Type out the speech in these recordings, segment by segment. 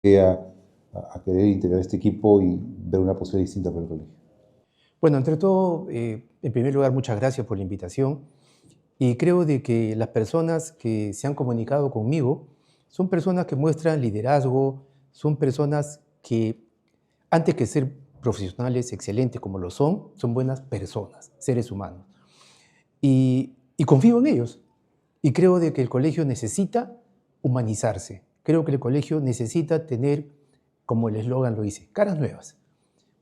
a querer integrar este equipo y ver una posibilidad distinta para el colegio? Bueno, entre todo, en primer lugar, muchas gracias por la invitación. Y creo de que las personas que se han comunicado conmigo son personas que muestran liderazgo, son personas que, antes que ser profesionales excelentes como lo son buenas personas, seres humanos. Y confío en ellos. Y creo de que el colegio necesita humanizarse. Creo que el colegio necesita tener, como el eslogan lo dice, caras nuevas.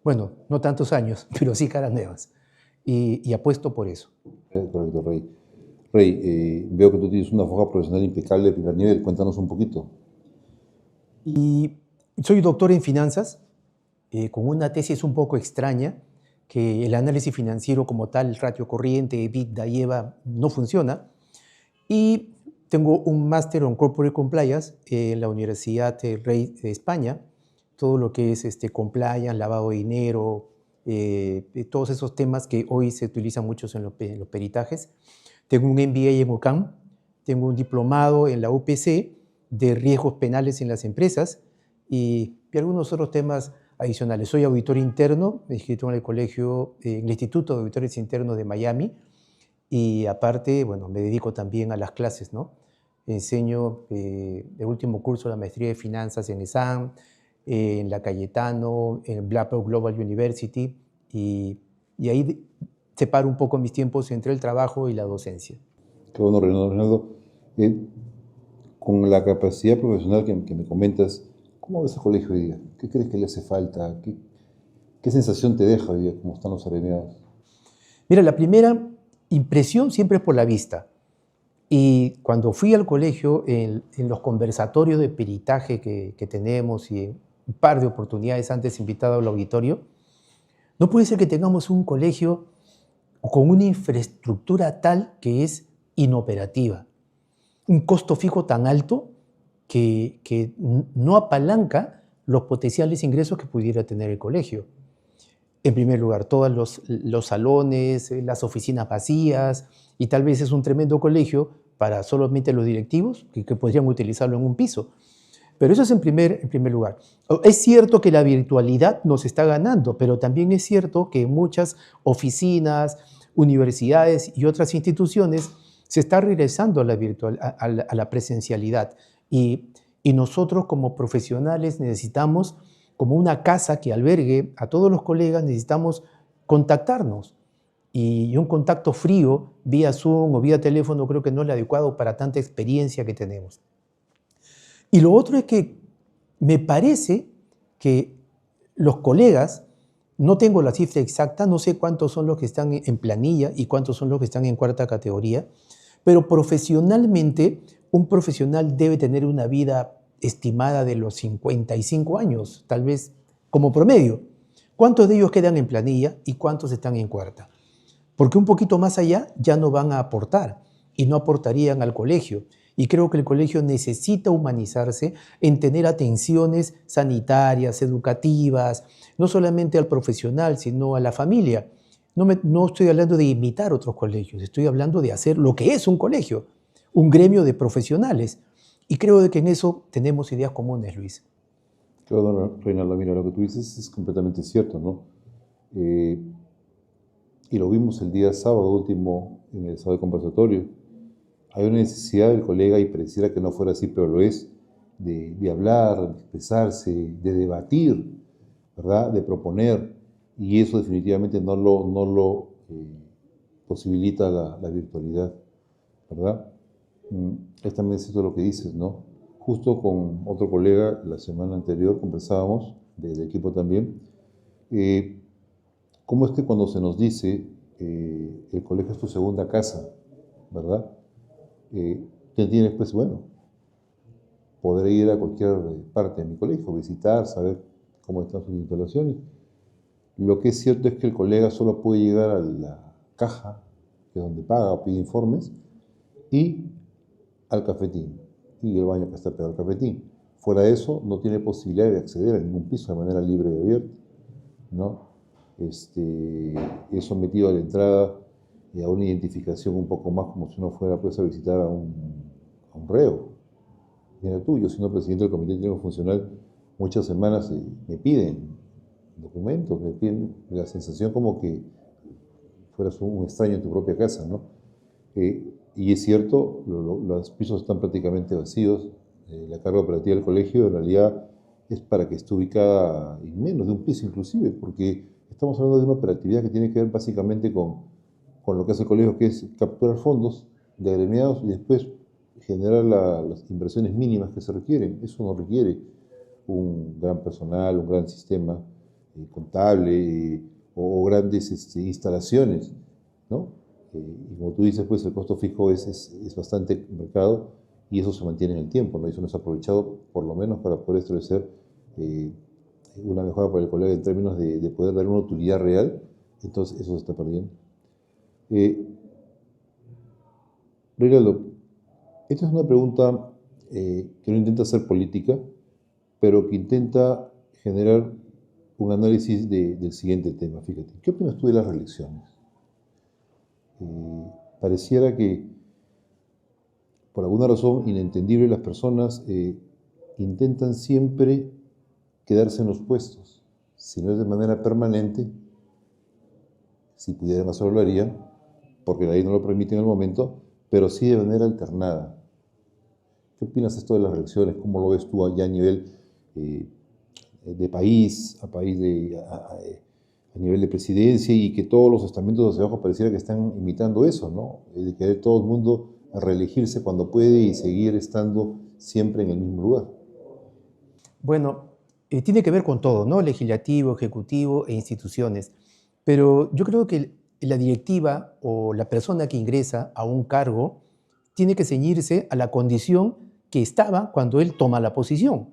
Bueno, no tantos años, pero sí caras nuevas. Y apuesto por eso. Correcto, Rey. Rey, veo que tú tienes una foja profesional impecable de primer nivel. Cuéntanos un poquito. Y soy doctor en finanzas, con una tesis un poco extraña, que el análisis financiero como tal, el ratio corriente, EBITDA y EVA, no funciona. Y tengo un máster en Corporate Compliance en la Universidad del Rey de España, todo lo que es compliance, lavado de dinero, todos esos temas que hoy se utilizan muchos en los peritajes. Tengo un MBA en UCAM, tengo un diplomado en la UPC de riesgos penales en las empresas y algunos otros temas adicionales. Soy auditor interno, inscrito en el colegio, en el Instituto de Auditores Internos de Miami, y aparte, bueno, me dedico también a las clases, ¿no? Enseño el último curso de la maestría de finanzas en ESAM, en la Cayetano, en Blackbird Global University, y ahí separo un poco mis tiempos entre el trabajo y la docencia. Qué bueno, Reinaldo. Reinaldo, con la capacidad profesional que me comentas, ¿cómo ves el colegio hoy día? ¿Qué crees que le hace falta? ¿Qué sensación te deja hoy día cómo están los agremiados? Mira, la primera impresión siempre es por la vista. Y cuando fui al colegio, en los conversatorios de peritaje que tenemos y en un par de oportunidades antes invitado al auditorio, no puede ser que tengamos un colegio con una infraestructura tal que es inoperativa, un costo fijo tan alto que no apalanca los potenciales ingresos que pudiera tener el colegio. En primer lugar, todos los salones, las oficinas vacías, y tal vez es un tremendo colegio para solamente los directivos, que podrían utilizarlo en un piso. Pero eso es en primer lugar. Es cierto que la virtualidad nos está ganando, pero también es cierto que muchas oficinas, universidades y otras instituciones se está regresando a la, a la presencialidad. Y nosotros como profesionales necesitamos, como una casa que albergue a todos los colegas, necesitamos contactarnos. Y un contacto frío, vía Zoom o vía teléfono, creo que no es lo adecuado para tanta experiencia que tenemos. Y lo otro es que me parece que los colegas, no tengo la cifra exacta, no sé cuántos son los que están en planilla y cuántos son los que están en cuarta categoría, pero profesionalmente un profesional debe tener una vida estimada de los 55 años, tal vez como promedio. ¿Cuántos de ellos quedan en planilla y cuántos están en cuarta? Porque un poquito más allá ya no van a aportar y no aportarían al colegio. Y creo que el colegio necesita humanizarse en tener atenciones sanitarias, educativas, no solamente al profesional, sino a la familia. No estoy hablando de imitar otros colegios, estoy hablando de hacer lo que es un colegio, un gremio de profesionales. Y creo de que en eso tenemos ideas comunes, Luis. Claro, Reinaldo, mira, lo que tú dices es completamente cierto, ¿no? Eh, y lo vimos el día sábado último en el sábado de conversatorio. Hay una necesidad del colega, y pareciera que no fuera así, pero lo es, de hablar, de expresarse, de debatir, ¿verdad? De proponer, y eso definitivamente no lo posibilita la virtualidad, ¿verdad? Es también cierto lo que dices, ¿no? Justo con otro colega la semana anterior conversábamos, del equipo también, eh, cómo es que cuando se nos dice el colegio es tu segunda casa, ¿verdad? ¿Qué tienes? Pues bueno, podré ir a cualquier parte de mi colegio, visitar, saber cómo están sus instalaciones. Lo que es cierto es que el colega solo puede llegar a la caja, que es donde paga o pide informes, y al cafetín, y el baño que está pegado al cafetín. Fuera de eso, no tiene posibilidad de acceder a ningún piso de manera libre y abierta, ¿no? Es sometido a la entrada y a una identificación un poco más como si uno fuera pues, a visitar a un reo. Mira tú, yo siendo presidente del Comité Técnico Funcional, muchas semanas me piden documentos, me piden la sensación como que fueras un extraño en tu propia casa, ¿no? Y es cierto, los pisos están prácticamente vacíos. La carga operativa del colegio en realidad es para que esté ubicada en menos de un piso inclusive, porque estamos hablando de una operatividad que tiene que ver básicamente con lo que hace el colegio, que es capturar fondos de agremiados y después generar las inversiones mínimas que se requieren. Eso no requiere un gran personal, un gran sistema contable o grandes instalaciones, ¿no? Y como tú dices, pues el costo fijo es bastante marcado y eso se mantiene en el tiempo, ¿no? Eso no es aprovechado por lo menos para poder establecer una mejora para el colegio en términos de poder dar una utilidad real. Entonces eso se está perdiendo. Reinaldo, esta es una pregunta que no intenta ser política, pero que intenta generar un análisis del siguiente tema. Fíjate, ¿qué opinas tú de las reelecciones? Pareciera que, por alguna razón inentendible, las personas intentan siempre quedarse en los puestos. Si no es de manera permanente, si pudieran hacerlo, lo harían, porque la ley no lo permite en el momento, pero sí de manera alternada. ¿Qué opinas de esto de las reelecciones? ¿Cómo lo ves tú allá a nivel de país, a nivel de presidencia, y que todos los estamentos hacia abajo pareciera que están imitando eso, ¿no? De querer todo el mundo a reelegirse cuando puede y seguir estando siempre en el mismo lugar? Bueno, tiene que ver con todo, ¿no? Legislativo, ejecutivo e instituciones. Pero yo creo que la directiva o la persona que ingresa a un cargo tiene que ceñirse a la condición que estaba cuando él toma la posición.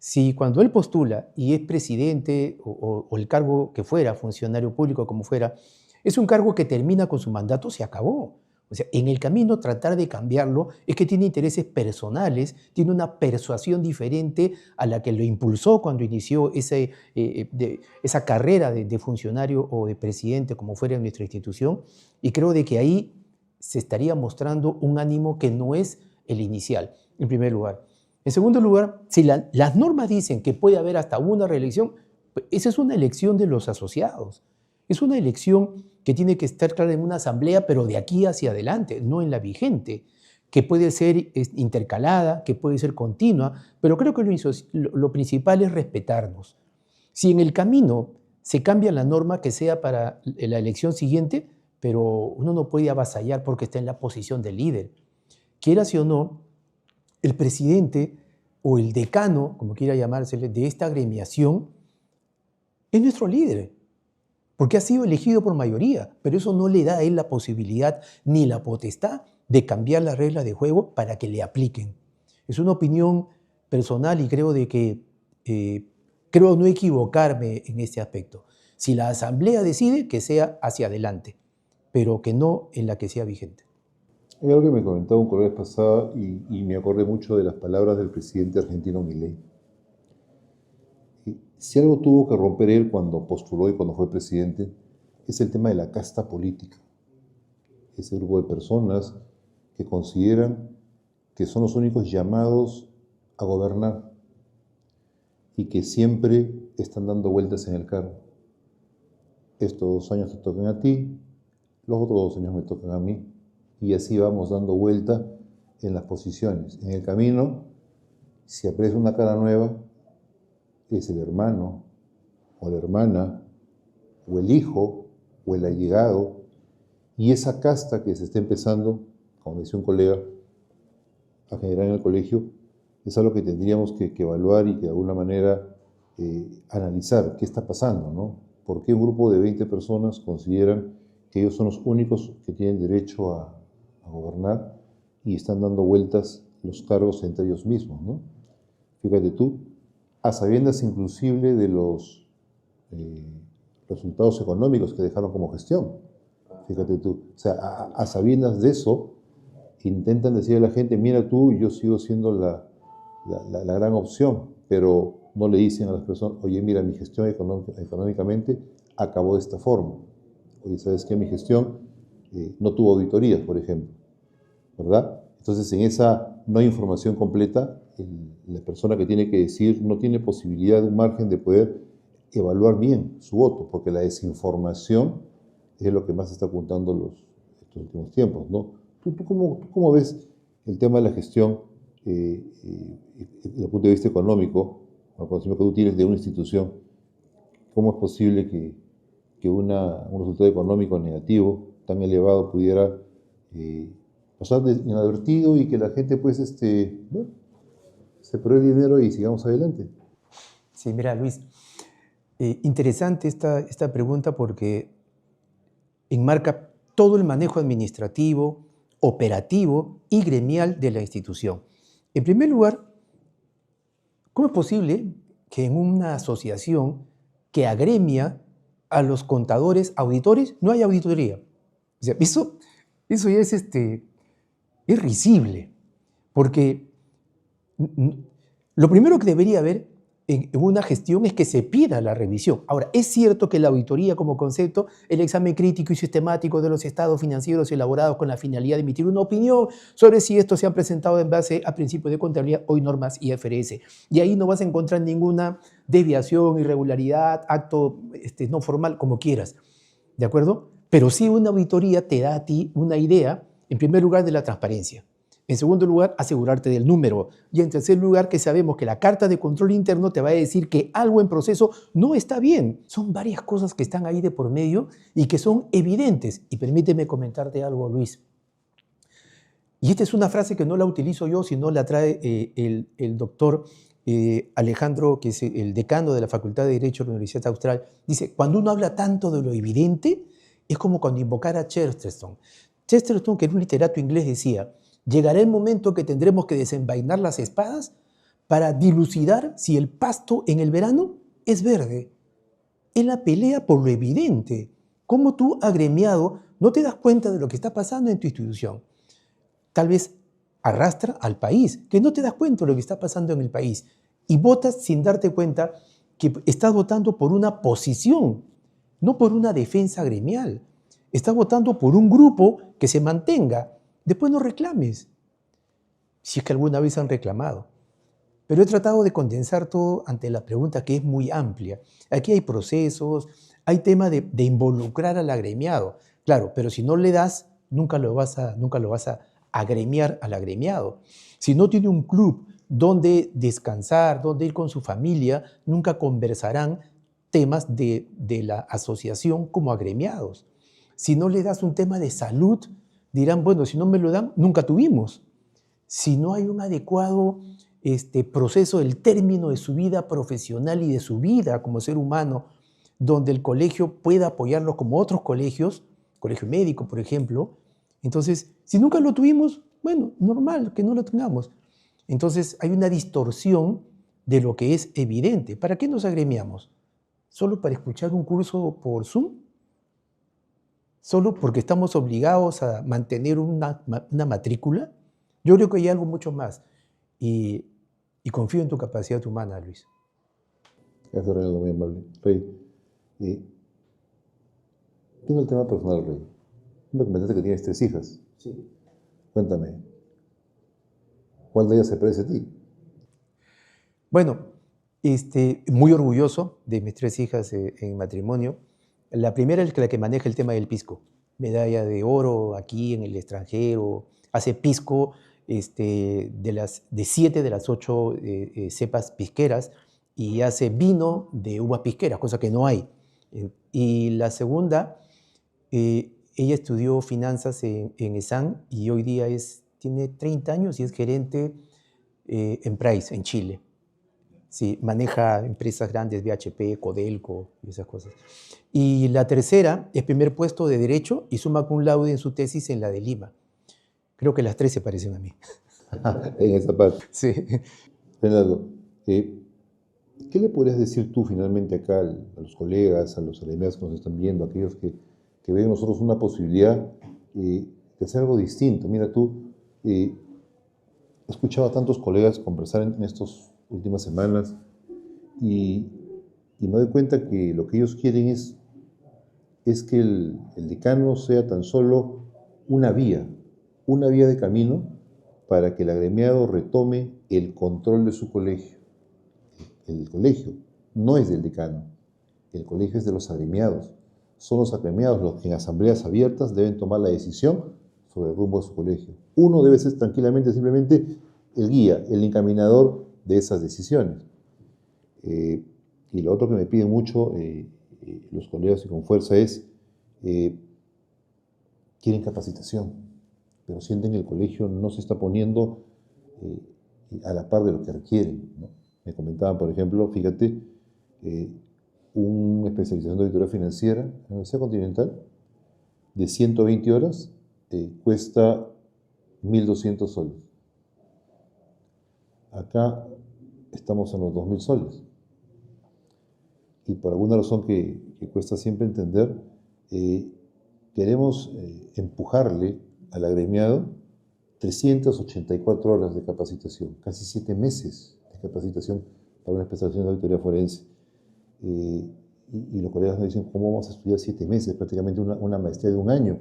Si cuando él postula y es presidente o el cargo que fuera, funcionario público como fuera, es un cargo que termina con su mandato, se acabó. O sea, en el camino tratar de cambiarlo es que tiene intereses personales, tiene una persuasión diferente a la que lo impulsó cuando inició esa carrera de funcionario o de presidente, como fuera en nuestra institución, y creo de que ahí se estaría mostrando un ánimo que no es el inicial, en primer lugar. En segundo lugar, si las normas dicen que puede haber hasta una reelección, pues esa es una elección de los asociados. Es una elección que tiene que estar clara en una asamblea, pero de aquí hacia adelante, no en la vigente, que puede ser intercalada, que puede ser continua, pero creo que lo principal es respetarnos. Si en el camino se cambia la norma, que sea para la elección siguiente, pero uno no puede avasallar porque está en la posición de líder. Quieras o no, el presidente o el decano, como quiera llamársele, de esta agremiación, es nuestro líder, porque ha sido elegido por mayoría, pero eso no le da a él la posibilidad ni la potestad de cambiar las reglas de juego para que le apliquen. Es una opinión personal y creo de que creo no equivocarme en este aspecto. Si la asamblea decide, que sea hacia adelante, pero que no en la que sea vigente. Hay algo que me comentaba un colega pasada y me acordé mucho de las palabras del presidente argentino Milei. Si algo tuvo que romper él cuando postuló y cuando fue presidente, es el tema de la casta política. Ese grupo de personas que consideran que son los únicos llamados a gobernar y que siempre están dando vueltas en el cargo. Estos 2 años te tocan a ti, los otros 2 años me tocan a mí, y así vamos dando vuelta en las posiciones. En el camino, si aparece una cara nueva, es el hermano, o la hermana, o el hijo, o el allegado, y esa casta que se está empezando, como decía un colega, a generar en el colegio, es algo que tendríamos que evaluar y que de alguna manera analizar qué está pasando, ¿no? ¿Por qué un grupo de 20 personas consideran que ellos son los únicos que tienen derecho a gobernar y están dando vueltas los cargos entre ellos mismos, ¿no? Fíjate tú, a sabiendas inclusive de los resultados económicos que dejaron como gestión. Fíjate tú, o sea, a sabiendas de eso, intentan decirle a la gente, mira tú, yo sigo siendo la gran opción, pero no le dicen a las personas, oye, mira, mi gestión económicamente acabó de esta forma. Oye, ¿sabes qué? Mi gestión no tuvo auditorías, por ejemplo, ¿verdad? Entonces, en esa no hay información completa, la persona que tiene que decir no tiene posibilidad de un margen de poder evaluar bien su voto, porque la desinformación es lo que más está apuntando estos últimos tiempos, ¿no? ¿Tú cómo ves el tema de la gestión desde el punto de vista económico, con el conocimiento que tú tienes de una institución? ¿Cómo es posible que un resultado económico negativo tan elevado pudiera pasar inadvertido y que la gente pues bueno, se pruebe el dinero y sigamos adelante? Sí, mira, Luis, interesante esta pregunta porque enmarca todo el manejo administrativo, operativo y gremial de la institución. En primer lugar, ¿cómo es posible que en una asociación que agremia a los contadores, auditores, no haya auditoría? O sea, eso ya es risible, porque lo primero que debería haber en una gestión es que se pida la revisión. Ahora, es cierto que la auditoría como concepto, el examen crítico y sistemático de los estados financieros elaborados con la finalidad de emitir una opinión sobre si estos se han presentado en base a principios de contabilidad o normas IFRS. Y ahí no vas a encontrar ninguna desviación, irregularidad, acto no formal, como quieras. ¿De acuerdo? Pero sí una auditoría te da a ti una idea, en primer lugar, de la transparencia. En segundo lugar, asegurarte del número. Y en tercer lugar, que sabemos que la carta de control interno te va a decir que algo en proceso no está bien. Son varias cosas que están ahí de por medio y que son evidentes. Y permíteme comentarte algo, Luis. Y esta es una frase que no la utilizo yo, sino la trae el doctor Alejandro, que es el decano de la Facultad de Derecho de la Universidad Austral. Dice, cuando uno habla tanto de lo evidente, es como cuando invocara a Chesterton. Chesterton, que era un literato inglés, decía, llegará el momento que tendremos que desenvainar las espadas para dilucidar si el pasto en el verano es verde. Es la pelea por lo evidente. ¿Cómo tú, agremiado, no te das cuenta de lo que está pasando en tu institución? Tal vez arrastra al país, que no te das cuenta de lo que está pasando en el país. Y votas sin darte cuenta que estás votando por una posición, no por una defensa gremial. Estás votando por un grupo que se mantenga. Después no reclames, si es que alguna vez han reclamado. Pero he tratado de condensar todo ante la pregunta que es muy amplia. Aquí hay procesos, hay tema de involucrar al agremiado. Claro, pero si no le das, nunca lo vas a agremiar al agremiado. Si no tiene un club donde descansar, donde ir con su familia, nunca conversarán temas de la asociación como agremiados. Si no le das un tema de salud, dirán, bueno, si no me lo dan, nunca tuvimos. Si no hay un adecuado proceso del término de su vida profesional y de su vida como ser humano, donde el colegio pueda apoyarlo como otros colegios, colegio médico, por ejemplo, entonces, si nunca lo tuvimos, bueno, normal que no lo tengamos. Entonces, hay una distorsión de lo que es evidente. ¿Para qué nos agremiamos? ¿Solo para escuchar un curso por Zoom? ¿Solo porque estamos obligados a mantener una matrícula? Yo creo que hay algo mucho más. Y confío en tu capacidad humana, Luis. Gracias, Reinaldo, muy amable. Rey, tengo el tema personal, Rey. Me comentaste que tienes 3 hijas. Sí. Cuéntame, ¿cuál de ellas se parece a ti? Bueno, muy orgulloso de mis 3 hijas en matrimonio. La primera es la que maneja el tema del pisco. Medalla de oro aquí en el extranjero. Hace pisco de 7 de las 8 cepas pisqueras y hace vino de uvas pisqueras, cosa que no hay. Y la segunda, ella estudió finanzas en ESAN y hoy día tiene 30 años y es gerente en Price, en Chile. Sí, maneja empresas grandes, BHP, Codelco y esas cosas. Y la tercera es primer puesto de Derecho y summa cum laude en su tesis en la de Lima. Creo que las 3 se parecen a mí. En esa parte. Sí. Fernando, ¿qué le podrías decir tú finalmente acá a los colegas, a los alumnos que nos están viendo, a aquellos que ven en nosotros una posibilidad de hacer algo distinto? Mira, tú he escuchado a tantos colegas conversar en estas últimas semanas y me doy cuenta que lo que ellos quieren es que el decano sea tan solo una vía de camino para que el agremiado retome el control de su colegio. El colegio no es del decano, el colegio es de los agremiados. Son los agremiados los que en asambleas abiertas deben tomar la decisión sobre el rumbo de su colegio. Uno debe ser tranquilamente, simplemente el guía, el encaminador de esas decisiones. Y lo otro que me piden mucho los colegas y con fuerza es, quieren capacitación, pero sienten que el colegio no se está poniendo a la par de lo que requieren, ¿no? Me comentaban, por ejemplo, fíjate, una especialización de auditoría financiera en la Universidad Continental de 120 horas cuesta 1.200 soles. Acá estamos en los 2.000 soles. Y por alguna razón que cuesta siempre entender, queremos empujarle al agremiado 384 horas de capacitación, casi 7 meses de capacitación para una especialización de auditoría forense. Y los colegas nos dicen, ¿cómo vamos a estudiar 7 meses? Prácticamente una maestría de 1 año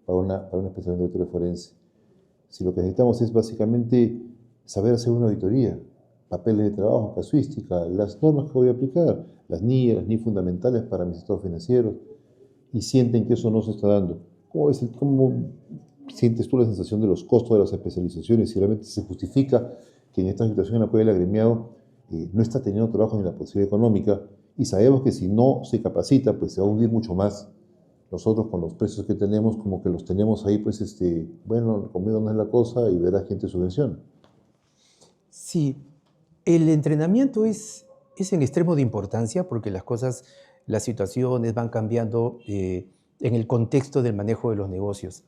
para una especialización de auditoría forense. Si lo que necesitamos es básicamente saber hacer una auditoría, papeles de trabajo, casuística, las normas que voy a aplicar, las NI fundamentales para mis estados financieros, y sienten que eso no se está dando. ¿Cómo sientes tú la sensación de los costos de las especializaciones? Si realmente se justifica que en esta situación en la cual el agremiado no está teniendo trabajo ni la posibilidad económica, y sabemos que si no se capacita, pues se va a hundir mucho más. Nosotros con los precios que tenemos, como que los tenemos ahí, pues, bueno, conmigo no es la cosa, y ver a gente subvención. Sí, el entrenamiento es en extremo de importancia porque las situaciones van cambiando en el contexto del manejo de los negocios.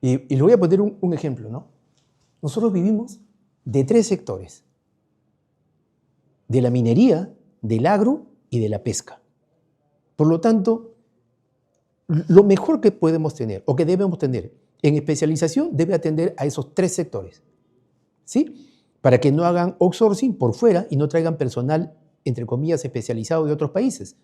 Y le voy a poner un ejemplo, ¿no? Nosotros vivimos de 3 sectores: de la minería, del agro y de la pesca. Por lo tanto, lo mejor que podemos tener o que debemos tener en especialización debe atender a esos 3 sectores, ¿sí? Para que no hagan outsourcing por fuera y no traigan personal, entre comillas, especializado de otros países.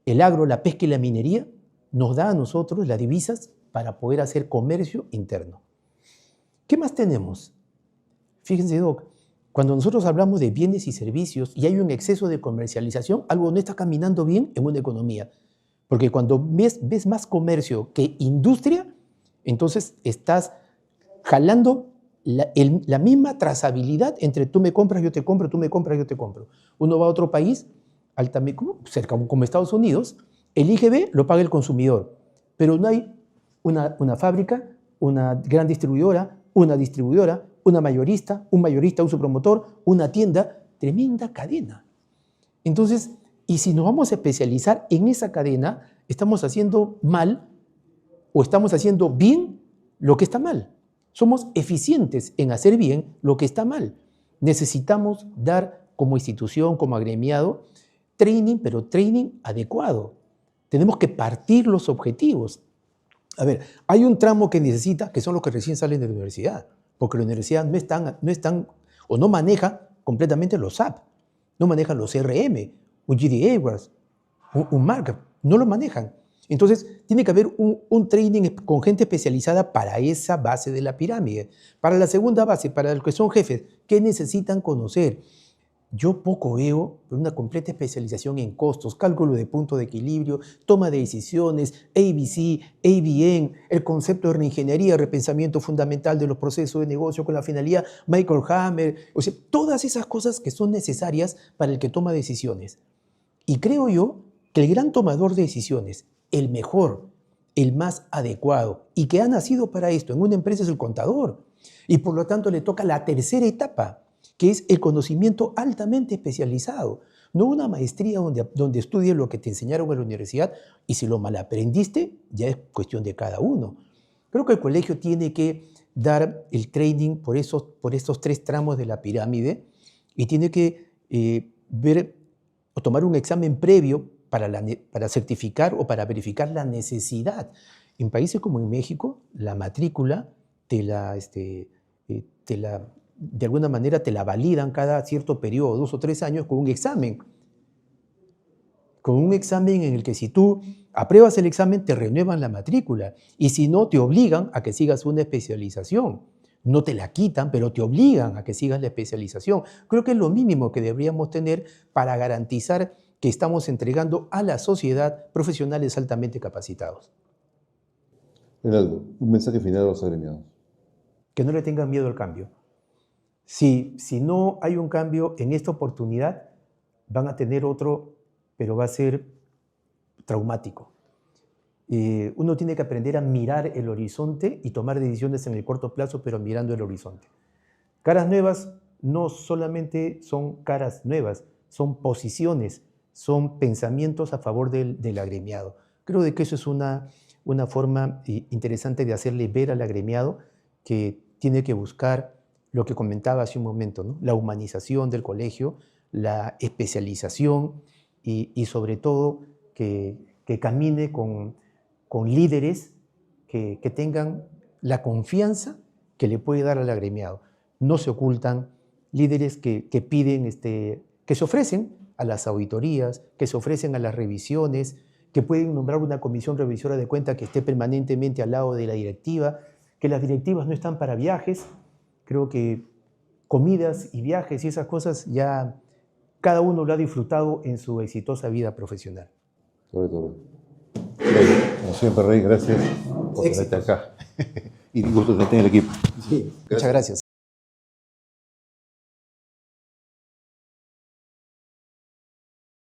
El agro, la pesca y la minería nos da a nosotros las divisas para poder hacer comercio interno. ¿Qué más tenemos? Fíjense, Doc, cuando nosotros hablamos de bienes y servicios y hay un exceso de comercialización, algo no está caminando bien en una economía. Porque cuando ves más comercio que industria, entonces estás jalando la misma trazabilidad entre tú me compras, yo te compro, tú me compras, yo te compro. Uno va a otro país, cerca como Estados Unidos, el IGB lo paga el consumidor, pero no hay una fábrica, una gran distribuidora, una mayorista, un mayorista, un subpromotor, una tienda, tremenda cadena. Entonces, y si nos vamos a especializar en esa cadena, estamos haciendo mal o estamos haciendo bien lo que está mal. Somos eficientes en hacer bien lo que está mal. Necesitamos dar como institución, como agremiado, training, pero training adecuado. Tenemos que partir los objetivos. A ver, hay un tramo que necesita, que son los que recién salen de la universidad, porque la universidad no están o no maneja completamente los SAP, no manejan los CRM, un GD AdWords, un markup, no lo manejan. Entonces, tiene que haber un training con gente especializada para esa base de la pirámide. Para la segunda base, para los que son jefes, ¿qué necesitan conocer? Yo poco veo una completa especialización en costos, cálculo de punto de equilibrio, toma de decisiones, ABC, ABN, el concepto de reingeniería, repensamiento fundamental de los procesos de negocio con la finalidad, Michael Hammer, o sea, todas esas cosas que son necesarias para el que toma decisiones. Y creo yo que el gran tomador de decisiones, el mejor, el más adecuado y que ha nacido para esto en una empresa es el contador. Y por lo tanto le toca la tercera etapa, que es el conocimiento altamente especializado. No una maestría donde estudies lo que te enseñaron en la universidad y si lo malaprendiste ya es cuestión de cada uno. Creo que el colegio tiene que dar el training por estos 3 tramos de la pirámide y tiene que ver o tomar un examen previo para certificar o para verificar la necesidad. En países como en México, la matrícula de alguna manera te la validan cada cierto periodo, 2 o 3 años, con un examen. Con un examen en el que si tú apruebas el examen, te renuevan la matrícula. Y si no, te obligan a que sigas una especialización. no te la quitan, pero te obligan a que sigas la especialización. Creo que es lo mínimo que deberíamos tener para garantizar que estamos entregando a la sociedad profesionales altamente capacitados. Reinaldo, un mensaje final a los agremiados. Que no le tengan miedo al cambio. Si no hay un cambio en esta oportunidad, van a tener otro, pero va a ser traumático. Uno tiene que aprender a mirar el horizonte y tomar decisiones en el corto plazo, pero mirando el horizonte. Caras nuevas no solamente son caras nuevas, son posiciones, son pensamientos a favor del agremiado. Creo de que eso es una forma interesante de hacerle ver al agremiado que tiene que buscar lo que comentaba hace un momento, ¿no? La humanización del colegio, la especialización y sobre todo que camine con líderes que tengan la confianza que le puede dar al agremiado. No se ocultan líderes que piden, que se ofrecen a las auditorías, que se ofrecen a las revisiones, que pueden nombrar una comisión revisora de cuentas que esté permanentemente al lado de la directiva, que las directivas no están para viajes. Creo que comidas y viajes y esas cosas ya cada uno lo ha disfrutado en su exitosa vida profesional. Sobre todo. Como siempre, Rey, gracias por tenerte acá. Y gusto tenerte en el equipo. Sí, muchas gracias.